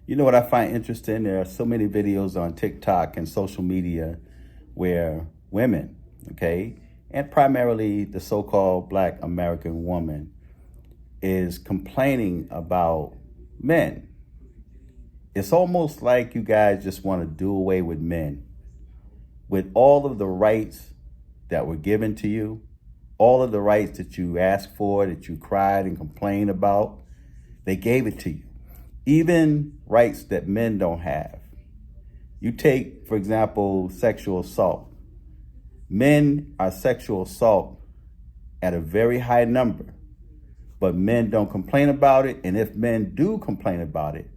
You know what I find interesting? There are so many videos on TikTok and social media where women, okay, and primarily the so-called Black American woman is complaining about men. It's almost like you guys just want to do away with men, with all of the rights that were given to you, all of the rights that you asked for, that you cried and complained about. They gave it to you. Even rights that men don't have. You take, for example, sexual assault. Men are sexual assault at a very high number, but men don't complain about it. And if men do complain about it,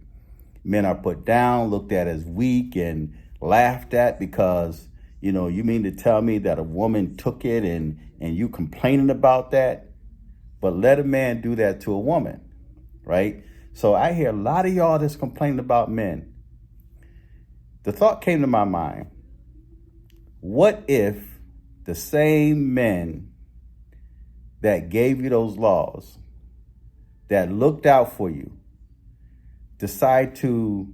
men are put down, looked at as weak, and laughed at because, you mean to tell me that a woman took it and you complaining about that? But let a man do that to a woman, right? So I hear a lot of y'all that's complaining about men. The thought came to my mind, what if the same men that gave you those laws, that looked out for you, decide to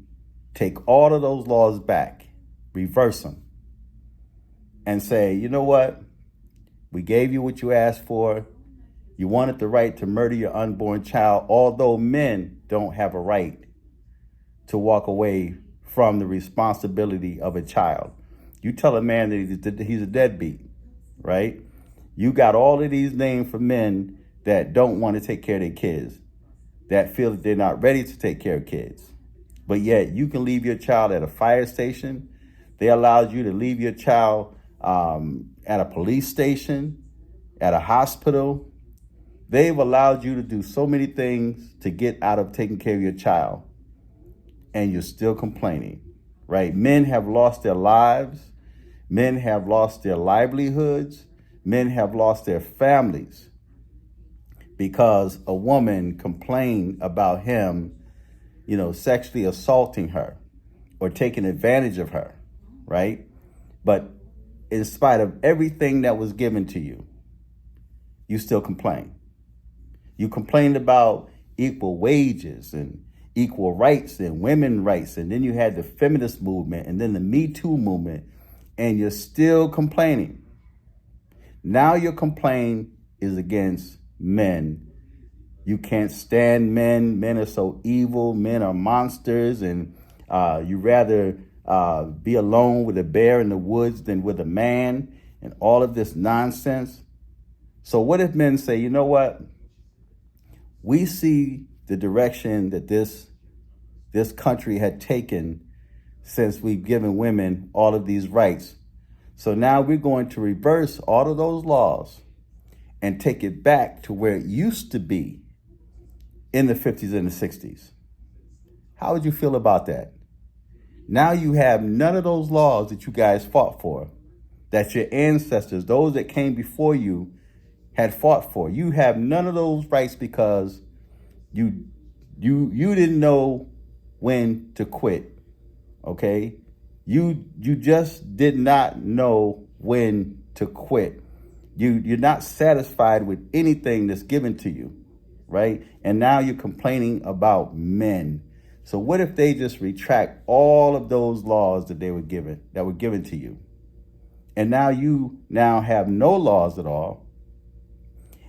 take all of those laws back, reverse them, and say, you know what? We gave you what you asked for. You wanted the right to murder your unborn child, although men don't have a right to walk away from the responsibility of a child. You tell a man that he's a deadbeat, right? You got all of these names for men that don't want to take care of their kids, that feel that they're not ready to take care of kids. But yet you can leave your child at a fire station. They allowed you to leave your child at a police station, at a hospital. They've allowed you to do so many things to get out of taking care of your child, and you're still complaining, right? Men have lost their lives. Men have lost their livelihoods. Men have lost their families because a woman complained about him, sexually assaulting her or taking advantage of her, right? But in spite of everything that was given to you, you still complain. You complained about equal wages and equal rights and women's rights. And then you had the feminist movement and then the Me Too movement, and you're still complaining. Now your complaint is against men. You can't stand men. Men are so evil. Men are monsters. And you rather be alone with a bear in the woods than with a man, and all of this nonsense. So what if men say, you know what? We see the direction that this country had taken since we've given women all of these rights. So now we're going to reverse all of those laws and take it back to where it used to be in the 50s and the 60s. How would you feel about that? Now you have none of those laws that you guys fought for, that your ancestors, those that came before you, had fought for. You have none of those rights because you didn't know when to quit. Okay? You just did not know when to quit. You're not satisfied with anything that's given to you, right? And now you're complaining about men. So what if they just retract all of those laws that were given to you? And now you have no laws at all.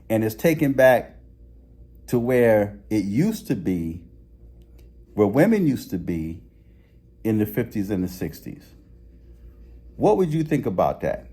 And it's taken back to where it used to be, where women used to be in the 50s and the 60s. What would you think about that?